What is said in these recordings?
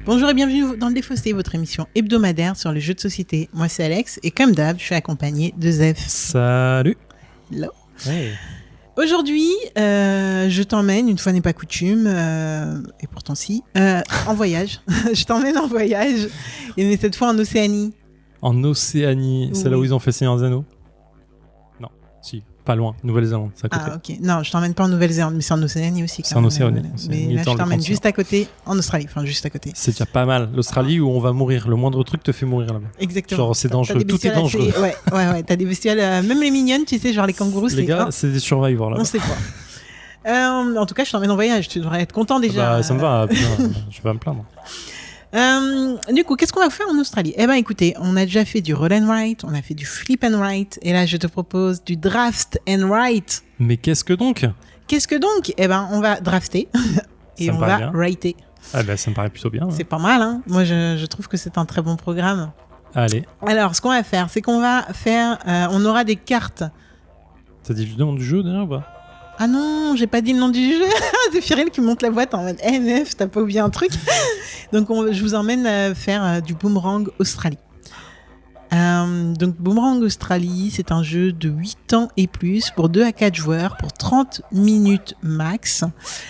Bonjour et bienvenue dans le Défaussé, votre émission hebdomadaire sur les jeux de société. Moi c'est Alex et comme d'hab, je suis accompagné de Zef. Salut. Hello. Hey. Aujourd'hui, je t'emmène, une fois n'est pas coutume, et pourtant si, en voyage. Je t'emmène en voyage, mais cette fois en Océanie. En Océanie, c'est Oui. là où ils ont fait Seigneur des Anneaux? Non, si, pas loin, Nouvelle-Zélande, c'est à côté. Ah ok, non, je t'emmène pas en Nouvelle-Zélande, mais c'est en Océanie aussi. C'est en Océanie, c'est Mais là, limite je dans le t'emmène continent. juste à côté, en Australie, enfin juste à côté. C'est déjà pas mal. L'Australie où on va mourir, le moindre truc te fait mourir là-bas. Exactement. Genre c'est dangereux, T'as des tout est bestioles dangereux. assez- Ouais, t'as des bestioles, même les mignonnes, tu sais, genre les kangourous, Les gars, c'est des survivors là-bas. on sait quoi. En tout cas, je t'emmène en voyage, tu devrais être content déjà. Bah, ça me va, putain, je vais pas me plaindre. Du coup, qu'est-ce qu'on va faire en Australie? Eh ben, écoutez, on a déjà fait du roll and write, on a fait du flip and write, et là, je te propose du draft and write. Mais qu'est-ce que donc? Qu'est-ce que donc? Eh ben, on va drafter et Ça me on paraît va bien. writer. Ah bah ça me paraît plutôt bien. Ouais. C'est pas mal, hein? Moi, je trouve que c'est un très bon programme. Allez, Alors, ce qu'on va faire, c'est qu'on va faire, on aura des cartes. t'as dit le nom du jeu déjà ou pas? Ah non, j'ai pas dit le nom du jeu. C'est Firel qui monte la boîte en mode meuf, t'as pas oublié un truc. Donc je vous emmène faire du Boomerang Australie. Donc Boomerang Australie, c'est un jeu de 8 ans et plus pour 2 à 4 joueurs pour 30 minutes max.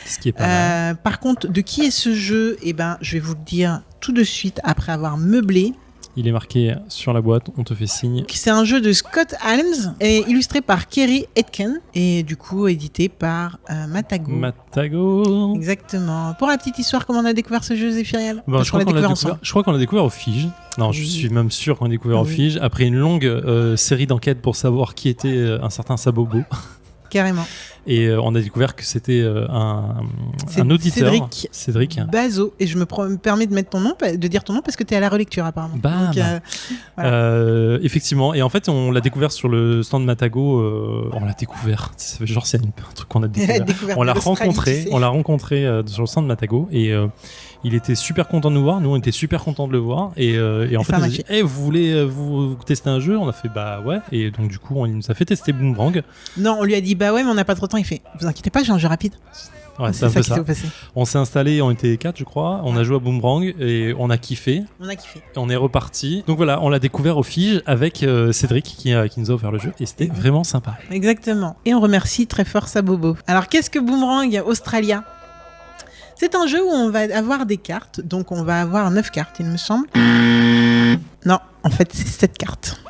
Ce qui est pas mal. Par contre, de qui est ce jeu? Eh ben, je vais vous le dire tout de suite après avoir meublé. Il est marqué sur la boîte, on te fait signe. C'est un jeu de Scott Alms et illustré par Kerry Etken et du coup édité par Matago. Matago. Exactement. Pour la petite histoire, comment on a découvert ce jeu, Zéphiriel? Bon, Parce je crois qu'on l'a découvert découvert, ensemble. je crois qu'on l'a découvert au Fige. Non, je Oui. suis même sûr qu'on l'a découvert au Oui. Fige. Après une longue série d'enquêtes pour savoir qui était un certain Sabobo. Carrément. Et on a découvert que c'était C'est un auditeur. Cédric Bazo. Et je me permets de mettre ton nom, de dire ton nom parce que tu es à la relecture apparemment. Bam. Donc, voilà. Effectivement. Et en fait, on l'a découvert sur le stand Matago. On l'a découvert. Genre, c'est un truc qu'on a découvert. Découverte On l'a de l'Australie, rencontré, tu sais. on l'a rencontré sur le stand Matago et il était super content de nous voir. Nous, on était super contents de le voir et en fait, ça on a a dit, hey, vous voulez vous tester un jeu? On a fait bah ouais. Et donc du coup, on nous a fait tester Boomerang. Non, on lui a dit bah ouais, mais on n'a pas trop de temps. Il fait vous inquiétez pas, j'ai un jeu rapide. Ouais, c'est C'est un ça peu qui ça. s'est passé. On s'est installé, on était 4 je crois. On a joué à Boomerang et on a kiffé. On a kiffé. Et on est reparti. Donc voilà, on l'a découvert au Fige avec Cédric qui nous a offert le jeu et c'était vraiment sympa. Exactement. Et on remercie très fort Sabobo. Alors qu'est-ce que Boomerang Australia? C'est un jeu où on va avoir des cartes. Donc on va avoir 9 cartes, il me semble. Non, en fait c'est 7 cartes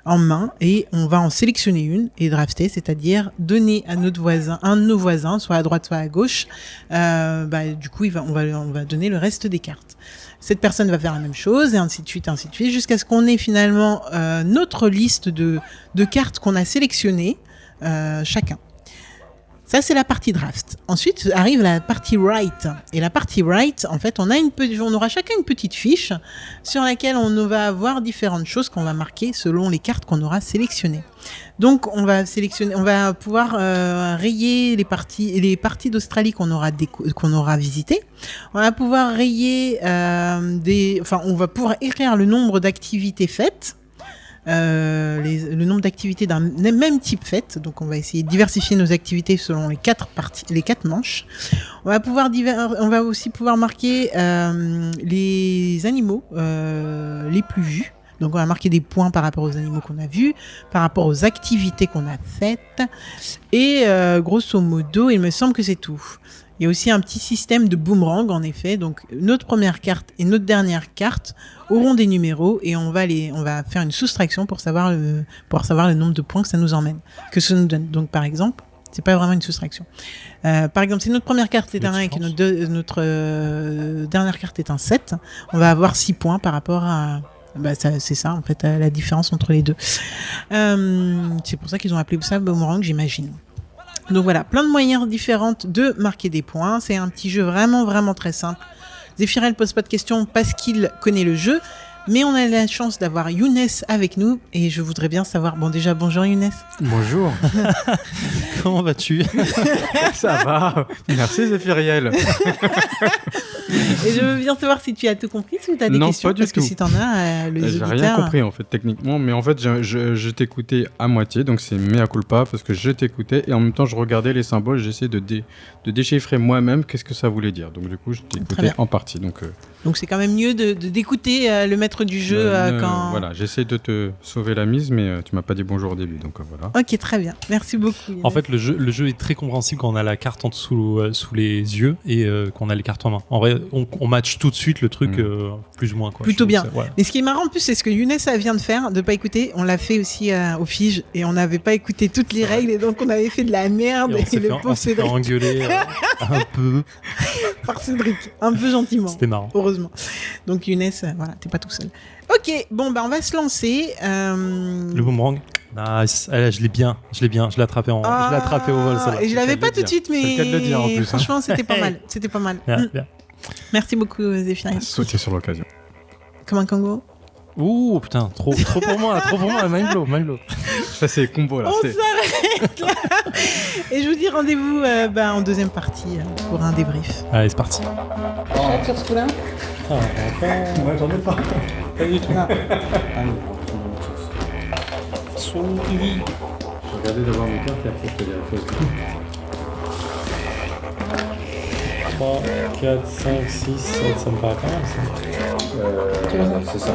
en main et on va en sélectionner une et drafter, c'est-à-dire donner à notre voisin, un de nos voisins, soit à droite soit à gauche. Du coup, on va donner le reste des cartes. Cette personne va faire la même chose et ainsi de suite, jusqu'à ce qu'on ait finalement notre liste de cartes qu'on a sélectionnées chacun. Ça, c'est la partie draft. Ensuite arrive la partie write. Et la partie write, en fait, on aura chacun une petite fiche sur laquelle on va avoir différentes choses qu'on va marquer selon les cartes qu'on aura sélectionnées. Donc, on va pouvoir rayer les parties d'Australie qu'on aura visitées. On va pouvoir rayer on va pouvoir écrire le nombre d'activités faites. Le nombre d'activités d'un même type faites, donc on va essayer de diversifier nos activités selon les 4 manches. On va aussi pouvoir marquer les animaux les plus vus. Donc on va marquer des points par rapport aux animaux qu'on a vus, par rapport aux activités qu'on a faites, et grosso modo, il me semble que c'est tout. Il y a aussi un petit système de boomerang, en effet. Donc, notre première carte et notre dernière carte auront des numéros et on va faire une soustraction pour savoir le nombre de points que ça nous que ça nous donne. Donc, par exemple, c'est pas vraiment une soustraction. Par exemple, si notre première carte est un 1 et que notre dernière carte est un 7, on va avoir 6 points par rapport à... c'est ça, en fait, la différence entre les deux. C'est pour ça qu'ils ont appelé ça boomerang, j'imagine. Donc voilà, plein de moyens différents de marquer des points. C'est un petit jeu vraiment, vraiment très simple. Zéphirel pose pas de questions parce qu'il connaît le jeu. Mais on a la chance d'avoir Younes avec nous et je voudrais bien savoir. Bon, déjà, bonjour Younes. Bonjour. Comment vas-tu? Ça va. Merci Zéphiriel. Et je veux bien savoir si tu as tout compris, si tu as des Non, questions. pas du parce que tout. si t'en as, les J'ai auditeurs... rien compris en fait techniquement, mais en fait je t'écoutais à moitié, donc c'est mea culpa parce que je t'écoutais et en même temps je regardais les symboles, j'essayais de déchiffrer moi-même qu'est-ce que ça voulait dire. Donc du coup je Très t'écoutais bien. en partie. Donc Donc c'est quand même mieux d'écouter le maître du jeu quand... voilà, j'essaie de te sauver la mise, mais tu m'as pas dit bonjour au début, donc voilà. Ok, très bien. Merci beaucoup. Younes. En fait, le jeu est très compréhensible quand on a la carte en dessous sous les yeux et qu'on a les cartes en main. En vrai, on match tout de suite le truc plus ou moins. Quoi. Plutôt Je trouve bien. que c'est- ouais. Mais ce qui est marrant en plus, c'est ce que Younes vient de faire, de pas écouter. On l'a fait aussi au Fige et on n'avait pas écouté toutes les règles et donc on avait fait de la merde. Et Et, le on pauvre s'est fait Cédric engueuler un peu. par Cédric, un peu gentiment. C'était marrant. Heureusement. Donc Younes, voilà, t'es pas tout seul. Ok, bon, bah on va se lancer. Le boomerang. Nice. Allez, je l'ai bien. Je l'ai attrapé au vol. celle-là. Et je l'avais C'est le pas cas de tout de dire. suite, C'est le cas de le dire, en plus, mais hein. franchement, c'était pas mal. C'était pas mal. Bien, bien. Merci beaucoup, Zéphirine. Sauter sur l'occasion. Comme un kangourou. Ouh, putain, trop pour moi, mind blow. Ça c'est combo là. On c'est- s'arrête là. Et je vous dis rendez-vous en deuxième partie pour un débrief. Allez, c'est parti. Sur ce coup-là Moi, j'en ai pas. Pas du tout. Non. Regardez d'avoir mes cartes et après je te dirai la chose. 3, 4, 5, 6, 7, ça me paraît pas mal ça. C'est ça.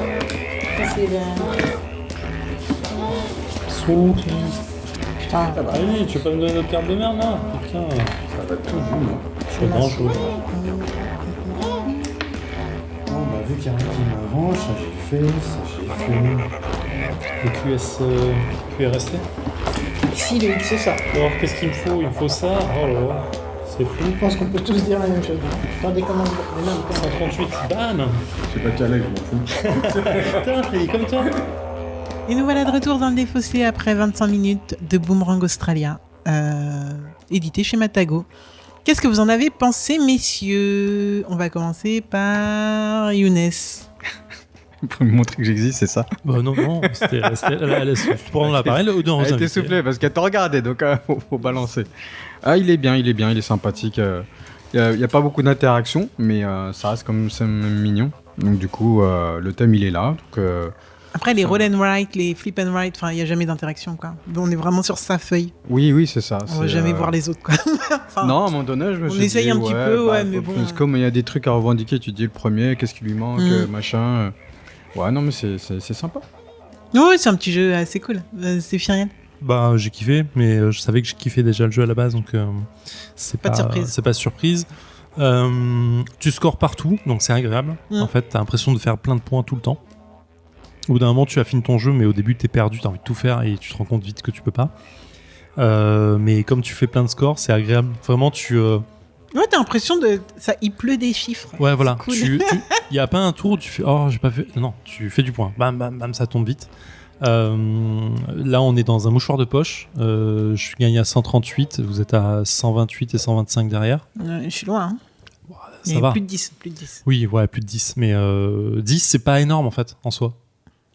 Sous. Putain. Allez, tu veux pas me donner notre carte de merde là? Putain, Ça va tout doux. c'est dangereux. Bon, bah, vu qu'il y a rien qui m'arrange, ça j'ai fait, ça j'ai fait. Le QRST. Si, le X, c'est ça. Alors, qu'est-ce qu'il me faut? Il me faut ça. Oh là là, c'est fou. Je pense qu'on peut tous dire la même chose. Attendez, comment 138, bam. Je sais pas quel âge, je m'en fous. Putain, il est comme toi. Et nous voilà de retour dans le défaussé après 25 minutes de Boomerang Australia, édité chez Matago. Qu'est-ce que vous en avez pensé, messieurs? On va commencer par Younes. Pour me montrer que j'existe, c'est ça. Bah non, c'était tu prends l'appareil ou non? Elle était soufflée parce qu'elle t'a regardé, donc faut balancer. Ah, il est bien, il est sympathique. Il y a pas beaucoup d'interaction, mais ça reste comme c'est mignon. Donc du coup, le thème il est là. Donc, Après, les roll and write, les flip and write, enfin, il n'y a jamais d'interaction, quoi. On est vraiment sur sa feuille. oui, c'est ça. On va jamais voir les autres, quoi. Enfin, Non, à un moment donné, je me on suis dit... essaye un petit peu, ouais, mais bon. Parce que comme il y a des trucs à revendiquer, tu te dis le premier, qu'est-ce qui lui manque, machin. Ouais, non, mais c'est sympa. Oui, c'est un petit jeu assez cool. C'est Firiel. Bah, j'ai kiffé, mais je savais que j'ai kiffé déjà le jeu à la base, donc c'est Pas de surprise. C'est pas de surprise. Tu scores partout, donc c'est agréable. En fait, t'as l'impression de faire plein de points tout le temps. Au bout d'un moment, tu affines ton jeu, mais au début, t'es perdu, t'as envie de tout faire et tu te rends compte vite que tu peux pas. Mais comme tu fais plein de scores, c'est agréable. Vraiment, Ouais, t'as l'impression de. Il pleut des chiffres. ouais, voilà. C'est cool. Y a pas un tour où tu fais oh, j'ai pas fait. Non, tu fais du point. Bam, bam, bam, ça tombe vite. Là, on est dans un mouchoir de poche. Je suis gagné à 138. Vous êtes à 128 et 125 derrière. Je suis loin, hein. Ça va. Plus de 10. Oui, ouais, plus de 10. Mais 10, c'est pas énorme en fait, en soi.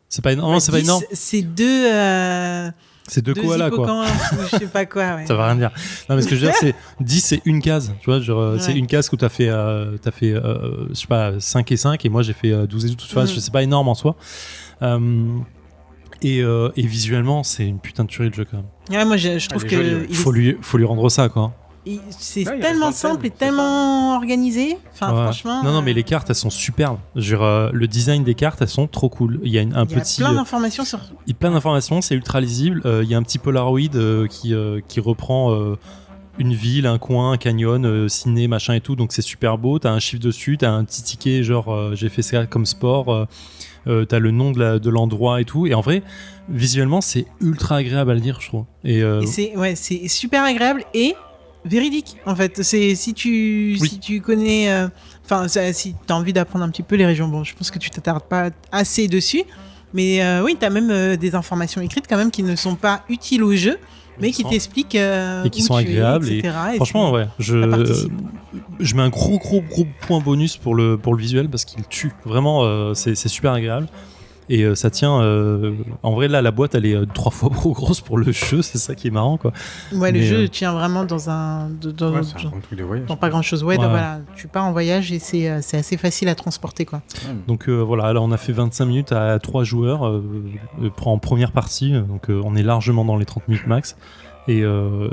C'est pas énorme. Non, c'est pas 10, énorme. C'est deux. C'est deux koalas, quoi. hippocampes, ou je sais pas quoi, ouais. Ça va rien dire. Non, mais ce que je veux dire, c'est 10, c'est une case. Tu vois, genre, c'est Ouais. une case où t'as fait je sais pas, 5 et 5, et moi j'ai fait 12 et 12. Tu vois, c'est pas énorme en soi. Et visuellement, c'est une putain de tuerie le jeu quand même. Ouais, moi, je trouve Elle est jolie, que. ouais. Faut lui rendre ça, quoi. C'est Ouais, il y a tellement le simple et thème, c'est tellement organisé. Enfin, Ouais. franchement. Non, mais les cartes, elles sont superbes. Genre, le design des cartes, elles sont trop cool. Il y a un il y a petit. plein d'informations sur. Il y a plein d'informations, c'est ultra lisible. Il y a un petit Polaroid qui reprend une ville, un coin, un canyon, ciné, machin et tout. Donc c'est super beau. T'as un chiffre dessus, t'as un petit ticket, genre j'ai fait ça comme sport. T'as le nom de l'endroit et tout. Et en vrai, visuellement, c'est ultra agréable à lire, je trouve. Et C'est super agréable et véridique, en fait. C'est si tu connais. Enfin, si t'as envie d'apprendre un petit peu les régions, bon, je pense que tu t'attardes pas assez dessus. Mais oui, t'as même des informations écrites quand même qui ne sont pas utiles au jeu, mais qui sont- t'expliquent et qui où sont tu es, agréables. etc. Et Franchement, ouais, ça participe. je mets un gros point bonus pour le visuel parce qu'il tue. Vraiment, c'est super agréable. Et ça tient. En vrai, là, la boîte, elle est 3 fois trop grosse pour le jeu. C'est ça qui est marrant, quoi. Ouais, le Mais, jeu tient vraiment dans Ouais, c'est un bon truc de voyage. dans pas grand chose. Ouais, Ouais. donc voilà, tu pars en voyage et c'est assez facile à transporter, quoi. Donc voilà, là, on a fait 25 minutes à 3 joueurs en première partie. Donc on est largement dans les 30 minutes max. Et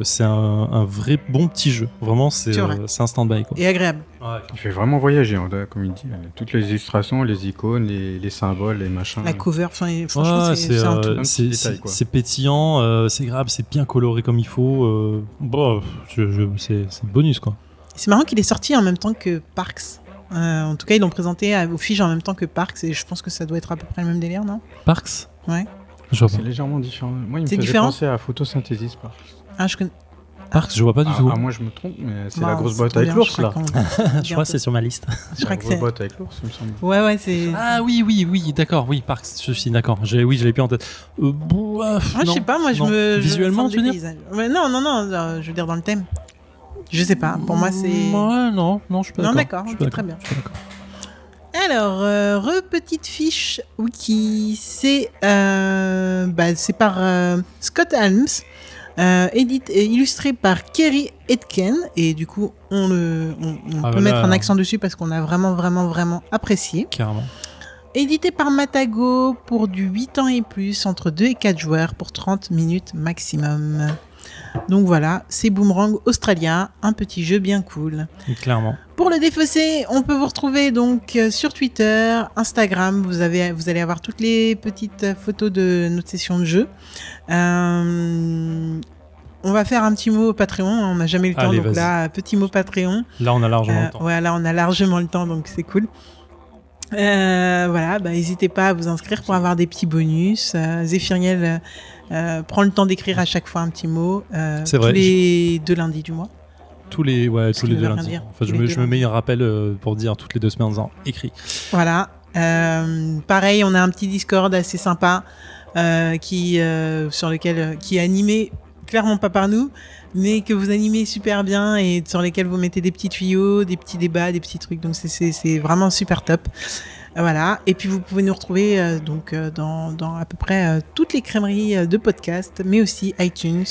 c'est un vrai bon petit jeu. Vraiment, c'est vrai. un stand-by, quoi. Et agréable. Il fait vraiment voyager, hein, comme il dit. Toutes les illustrations, les icônes, les symboles, les machins. La cover, franchement, Ouais, c'est un tout. un petit détail, quoi. c'est pétillant, c'est agréable, c'est bien coloré comme il faut. Bon, c'est bonus, quoi. C'est marrant qu'il est sorti en même temps que Parks. En tout cas, ils l'ont présenté aux fiches en même temps que Parks et je pense que ça doit être à peu près le même délire, non? Parks Ouais. Je vois C'est pas. légèrement différent. Moi, il me C'est faisait différent penser à Photosynthesis, par Ah, je connais. Parks, je vois pas du tout. moi, je me trompe, mais c'est Bah, la grosse c'est boîte trop avec bien, l'ours, là. Je crois que c'est sur ma liste. Je crois La que grosse c'est. boîte avec l'ours, il me semble. Ouais, c'est. Ah oui, d'accord, oui, Parks, je suis d'accord. Je l'ai plus en tête. Ah, je sais pas, moi, non. Visuellement, me tu veux dire dépaysage. Ouais, non, je veux dire dans le thème. Je sais pas, pour moi, c'est. Ouais, non, je suis pas Non, d'accord. d'accord, Je suis ok, pas très bien. Je suis pas d'accord. Alors, petite fiche wiki, c'est par Scott Helms, illustré par Kerry Etken, et du coup on Ah, peut voilà. mettre un accent dessus parce qu'on a vraiment apprécié. Carrément. Édité par Matago pour du 8 ans et plus, entre 2 et 4 joueurs pour 30 minutes maximum. Donc voilà, c'est Boomerang australien, un petit jeu bien cool. Clairement. Pour le défausser, on peut vous retrouver donc sur Twitter, Instagram. Vous allez avoir toutes les petites photos de notre session de jeu. On va faire un petit mot Patreon. On n'a jamais eu le temps, Allez, donc vas-y. là, petit mot Patreon. Là, on a largement le temps. Ouais, là, on a largement le temps, donc c'est cool. Voilà, n'hésitez pas à vous inscrire pour avoir des petits bonus. Zéphiriel prend le temps d'écrire à chaque fois un petit mot. C'est vrai. Tous les 2 lundis du mois. Tous les qui 2 ne veut rien lundis. dire. Enfin, Tous les deux je me mets un rappel pour dire toutes les 2 semaines en disant écrit. Voilà. Pareil, on a un petit Discord assez sympa qui est animé clairement pas par nous, mais que vous animez super bien et sur lesquels vous mettez des petits tuyaux, des petits débats, des petits trucs. Donc c'est vraiment super top. Voilà. Et puis vous pouvez nous retrouver dans à peu près toutes les crèmeries de podcasts, mais aussi iTunes,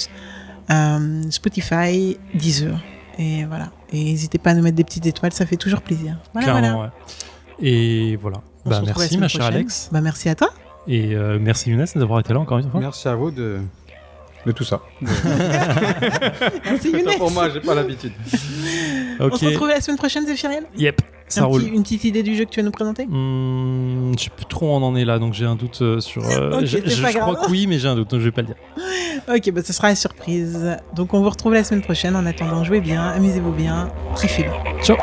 Spotify, Deezer. Et voilà. Et n'hésitez pas à nous mettre des petites étoiles, ça fait toujours plaisir. Voilà, Clairement, voilà. ouais. Et voilà. On se retrouve la Merci, semaine ma chère prochaine. Alex. Merci à toi. Et merci, Younes, d'avoir été là encore une fois. Merci à vous de tout ça. Merci Younes. Pour moi, j'ai pas l'habitude. Ok. On se retrouve la semaine prochaine, Zéphiriel. Yep, ça roule. Une petite idée du jeu que tu vas nous présenter. Je sais plus trop où on en est là, donc j'ai un doute sur. Ok, c'est pas je crois grave. que oui, mais j'ai un doute, donc je vais pas le dire. Ok, ce sera la surprise. Donc on vous retrouve la semaine prochaine. En attendant, jouez bien, amusez-vous bien, kiffez bien. Ciao.